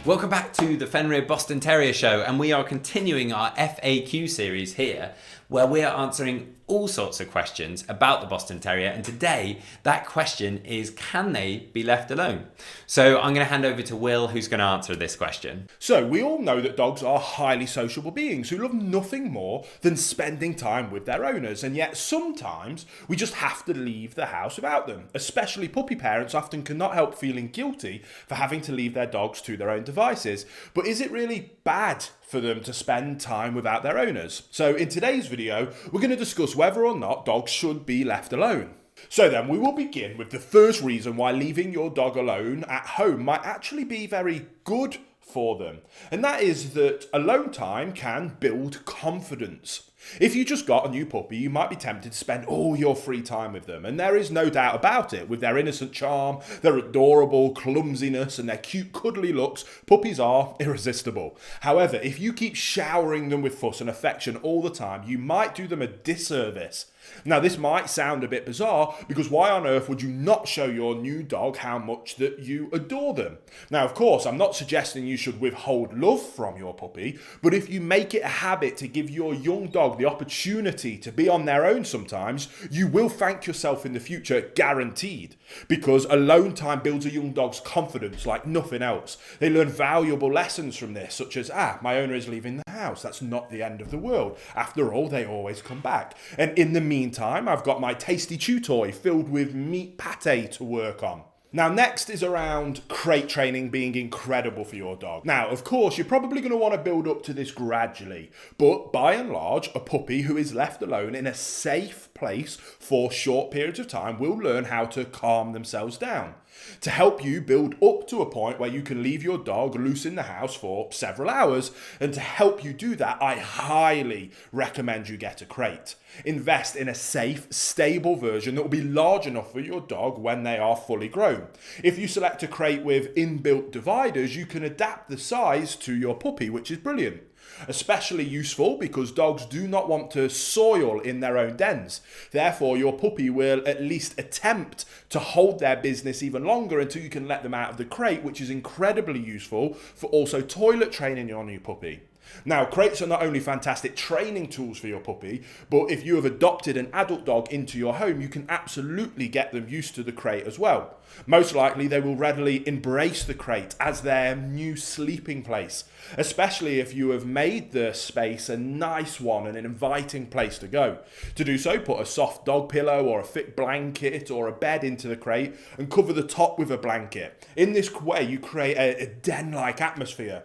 Welcome back to the Fenrir Boston Terrier Show, and we are continuing our FAQ series here, where we are answering all sorts of questions about the Boston Terrier, and today that question is, can they be left alone? So I'm going to hand over to Will, who's going to answer this question. So we all know that dogs are highly sociable beings who love nothing more than spending time with their owners, and yet sometimes we just have to leave the house without them. Especially puppy parents often cannot help feeling guilty for having to leave their dogs to their own devices. But is it really bad for them to spend time without their owners? So in today's video, we're going to discuss whether or not dogs should be left alone. So then we will begin with the first reason why leaving your dog alone at home might actually be very good for them. And that is that alone time can build confidence. If you just got a new puppy, you might be tempted to spend all your free time with them. And there is no doubt about it. With their innocent charm, their adorable clumsiness, and their cute cuddly looks, puppies are irresistible. However, if you keep showering them with fuss and affection all the time, you might do them a disservice. Now, this might sound a bit bizarre, because why on earth would you not show your new dog how much that you adore them? Now, of course, I'm not suggesting you should withhold love from your puppy, but if you make it a habit to give your young dog the opportunity to be on their own sometimes, you will thank yourself in the future, guaranteed. Because alone time builds a young dog's confidence like nothing else. They learn valuable lessons from this, such as, my owner is leaving the house. That's not the end of the world. After all, they always come back. And in the meantime, I've got my tasty chew toy filled with meat pate to work on. Now, next is around crate training being incredible for your dog. Now, of course, you're probably going to want to build up to this gradually, but by and large, a puppy who is left alone in a safe place for short periods of time will learn how to calm themselves down. To help you build up to a point where you can leave your dog loose in the house for several hours, and to help you do that, I highly recommend you get a crate. Invest in a safe, stable version that will be large enough for your dog when they are fully grown. If you select a crate with inbuilt dividers, you can adapt the size to your puppy, which is brilliant. Especially useful because dogs do not want to soil in their own dens. Therefore, your puppy will at least attempt to hold their business even longer until you can let them out of the crate, which is incredibly useful for also toilet training your new puppy. Now, crates are not only fantastic training tools for your puppy, but if you have adopted an adult dog into your home, you can absolutely get them used to the crate as well. Most likely, they will readily embrace the crate as their new sleeping place, especially if you have made the space a nice one and an inviting place to go. To do so, put a soft dog pillow or a thick blanket or a bed into the crate and cover the top with a blanket. In this way, you create a den-like atmosphere,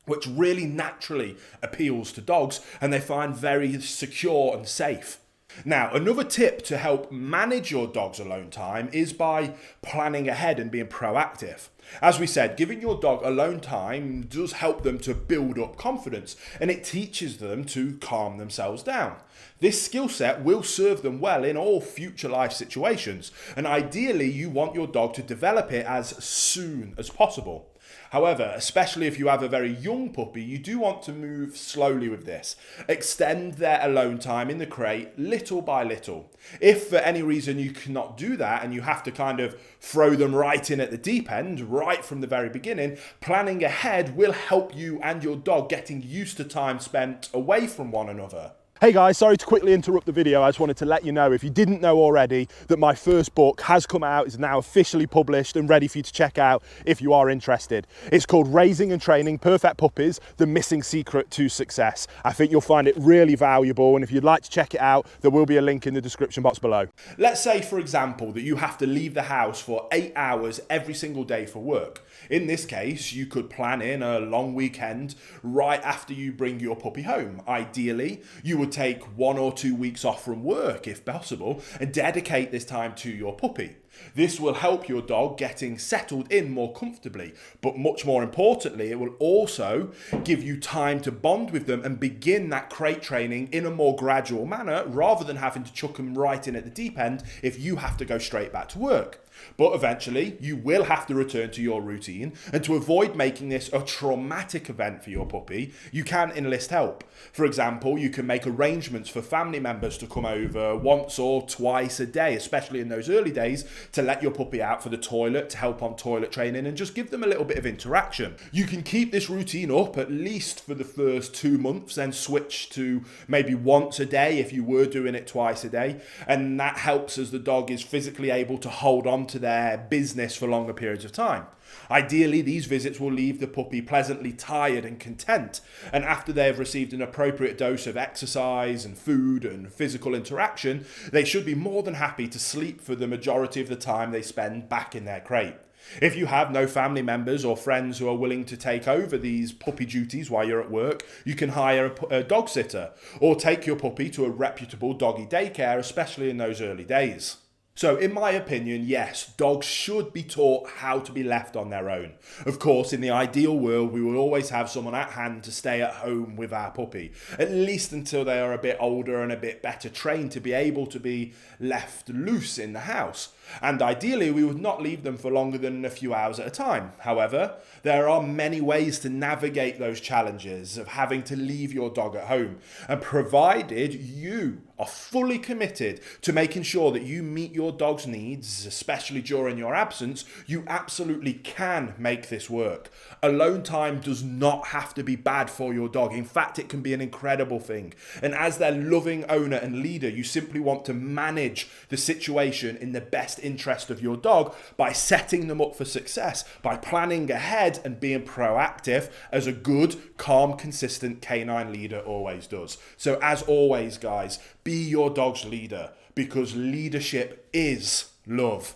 which really naturally appeals to dogs and they find very secure and safe. Now, another tip to help manage your dog's alone time is by planning ahead and being proactive. As we said, giving your dog alone time does help them to build up confidence, and it teaches them to calm themselves down. This skill set will serve them well in all future life situations, and ideally you want your dog to develop it as soon as possible. However, especially if you have a very young puppy, you do want to move slowly with this. Extend their alone time in the crate little by little. If for any reason you cannot do that and you have to kind of throw them right in at the deep end, right from the very beginning, planning ahead will help you and your dog getting used to time spent away from one another. Hey guys, sorry to quickly interrupt the video. I just wanted to let you know, if you didn't know already, that my first book has come out, is now officially published and ready for you to check out if you are interested. It's called Raising and Training Perfect Puppies, The Missing Secret to Success. I think you'll find it really valuable, and if you'd like to check it out, there will be a link in the description box below. Let's say, for example, that you have to leave the house for 8 hours every single day for work. In this case, you could plan in a long weekend right after you bring your puppy home. Ideally, you would take 1 or 2 weeks off from work if possible and dedicate this time to your puppy. This will help your dog getting settled in more comfortably, but much more importantly, it will also give you time to bond with them and begin that crate training in a more gradual manner rather than having to chuck them right in at the deep end if you have to go straight back to work. But eventually, you will have to return to your routine, and to avoid making this a traumatic event for your puppy, you can enlist help. For example, you can make arrangements for family members to come over once or twice a day, especially in those early days, to let your puppy out for the toilet, to help on toilet training, and just give them a little bit of interaction. You can keep this routine up at least for the first 2 months, then switch to maybe once a day if you were doing it twice a day, and that helps as the dog is physically able to hold on to their business for longer periods of time. Ideally, these visits will leave the puppy pleasantly tired and content, and after they have received an appropriate dose of exercise and food and physical interaction, they should be more than happy to sleep for the majority of the time they spend back in their crate. If you have no family members or friends who are willing to take over these puppy duties while you're at work, you can hire a dog sitter or take your puppy to a reputable doggy daycare, especially in those early days. So in my opinion, yes, dogs should be taught how to be left on their own. Of course, in the ideal world, we will always have someone at hand to stay at home with our puppy, at least until they are a bit older and a bit better trained to be able to be left loose in the house. And ideally, we would not leave them for longer than a few hours at a time. However, there are many ways to navigate those challenges of having to leave your dog at home. And provided you are fully committed to making sure that you meet your dog's needs, especially during your absence, you absolutely can make this work. Alone time does not have to be bad for your dog. In fact, it can be an incredible thing. And as their loving owner and leader, you simply want to manage the situation in the best interest of your dog by setting them up for success, by planning ahead and being proactive, as a good, calm, consistent canine leader always does. So as always, guys, be your dog's leader, because leadership is love.